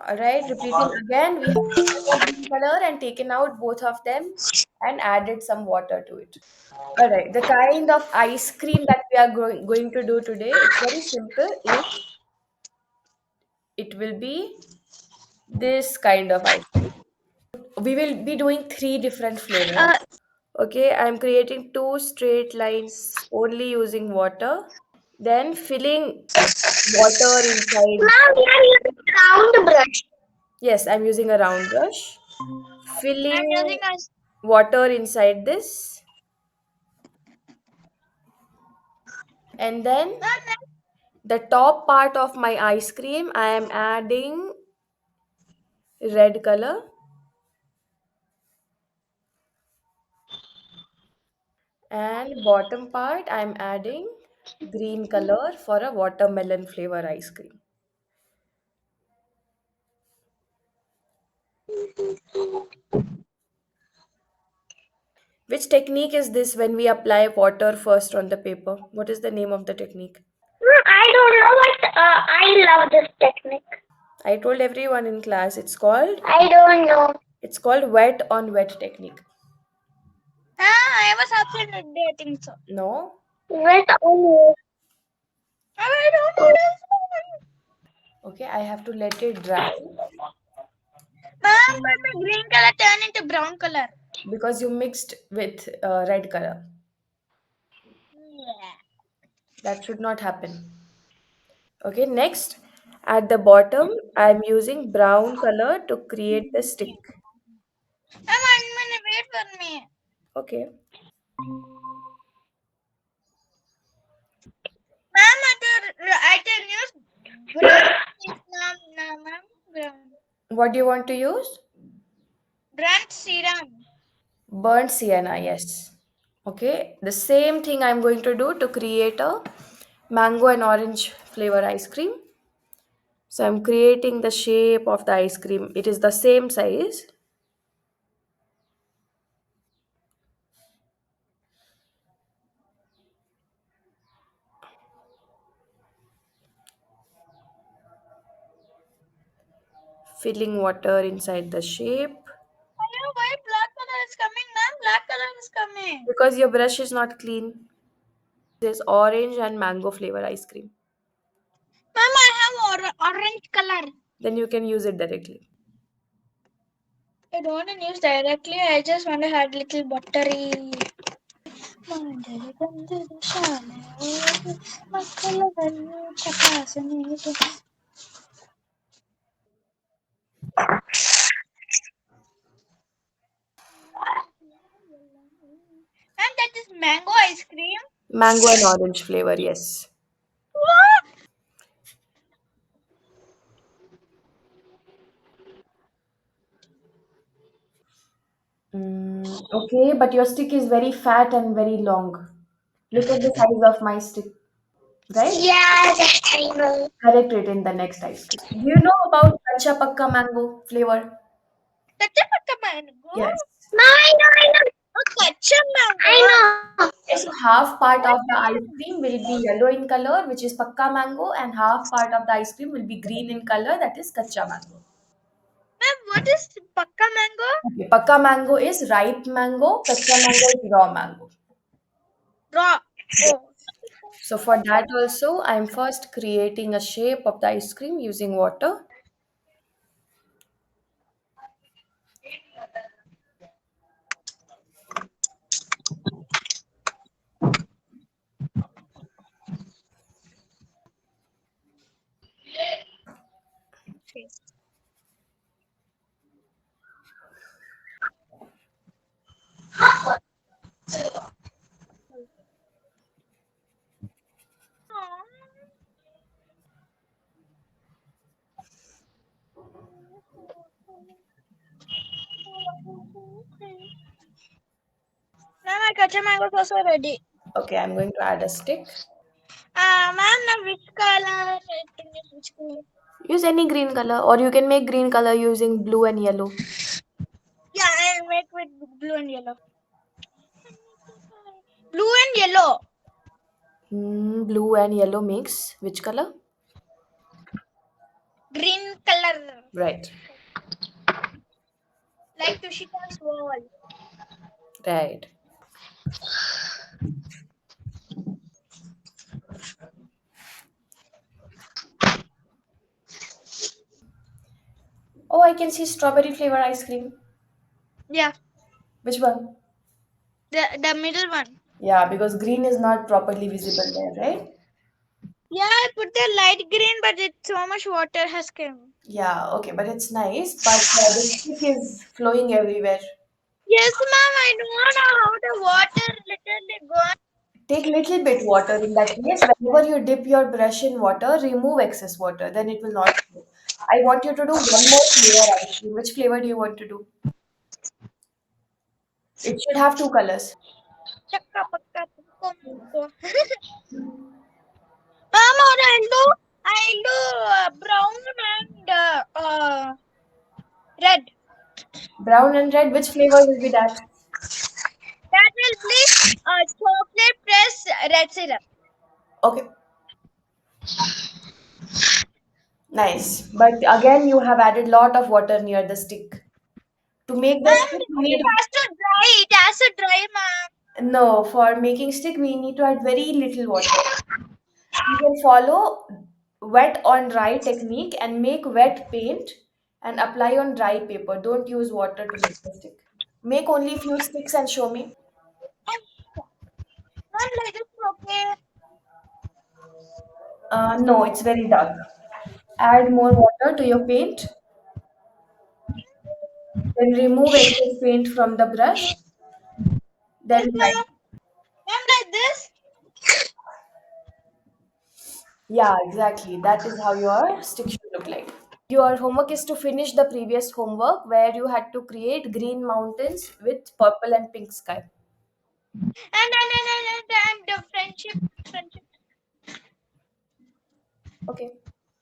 Alright, repeating again, we have taken the green color and taken out both of them and added some water to it. Alright, the kind of ice cream that we are going to do today, it's very simple. It will be this kind of ice cream. We will be doing three different flavors. Okay, I'm creating two straight lines only using water, then filling water inside. Ma'am, we are using round brush. Yes, I'm using a round brush, I'm filling using a water inside this, and then the top part of my ice cream, I am adding red color, and bottom part, I'm adding green color for a watermelon flavor ice cream. Which technique is this when we apply water first on the paper? What is the name of the technique? I don't know, but I love this technique. I told everyone in class I don't know. it's called wet on wet technique. I was absent that day, I think so. No? With only. I don't know this. Okay, I have to let it dry Ma'am, but the green color turned into brown color. because you mixed with red color. Yeah. That should not happen. Okay, next at the bottom, I'm using brown color to create the stick. Ma'am, 1 minute, wait for me. Okay. Ma'am, I can use brown. Ma'am, no, ma'am, brown. What do you want to use? Brand serum. Burnt sienna, yes. Okay, the same thing I'm going to do to create a mango and orange flavor ice cream. So I'm creating the shape of the ice cream. It is the same size. Filling water inside the shape. Hello, why black color is coming, ma'am? Black color is coming. Because your brush is not clean. There's orange and mango flavor ice cream. Ma'am, I have orange color. Then you can use it directly. I don't want to use directly. I just want to add little buttery. ಮಂಡಲ ಬಂದದ ಶಾಲೆ ಒಳಗೆ ಮಕ್ಕಳನ್ನು ತಪಾಸಣೆಗೆ. And that is mango ice cream. Mango and orange flavor, yes. What? Okay, but your stick is very fat and very long. Look at the size of my stick, right? Yeah, that I know. Correct it in the next ice cream. Do you know about Kacha Pakka mango flavor? Kacha pakka mango. Yes. No, I know. Oh, kacha mango. I know. Okay, so half part of the ice cream will be yellow in color, which is Pakka mango, and half part of the ice cream will be green in color, that is Kacha mango. Ma'am, what is pakka mango? Okay, Pakka mango is ripe mango, Kacha mango is raw mango. Raw. Oh. So for that also, I'm first creating a shape of the ice cream using water. Now my kacha mango is also ready. Okay, I'm going to add a stick. Ma'am, now which color? I think it's which color? Use any green color, or you can make green color using blue and yellow. Yeah, I'll make with blue and yellow. Blue and yellow. Blue and yellow mix. Which color? green color, Right. like Tushita's wall. Right. Oh, I can see strawberry flavor ice cream. Yeah, Which one? the middle one. Yeah, because green is not properly visible there, right? Yeah, I put the light green, but it's so much water has come. Yeah, okay, but it's nice. But the stick is flowing everywhere. Yes, ma'am. I don't know how the water literally gone. Take little bit water in that place. Whenever you dip your brush in water, remove excess water. Then it will not flow. I want you to do one more flavor ice cream. Which flavor do you want to do? It should have two colors. Chakka pakka tukko mukko. Ma'am, or I'll do brown and red. Brown and red. Which flavor will be that? That will be chocolate press red syrup. Okay, nice. But again, you have added lot of water near the stick. To make the Ma'am, stick, we because it need has to dry. It has to dry, ma'am. no. For making stick, we need to add very little water. You can follow wet on dry technique and make wet paint and apply on dry paper. Don't use water to make the stick. Make only few sticks and show me. Ma'am, like this, okay. No, it's very dark. Add more water to your paint. Then remove excess paint from the brush. Yes, Then dry. ma'am. Ma'am, like this. Yeah, exactly. That is how your stick should look like. Your homework is to finish the previous homework where you had to create green mountains with purple and pink sky. And the friendship. Okay.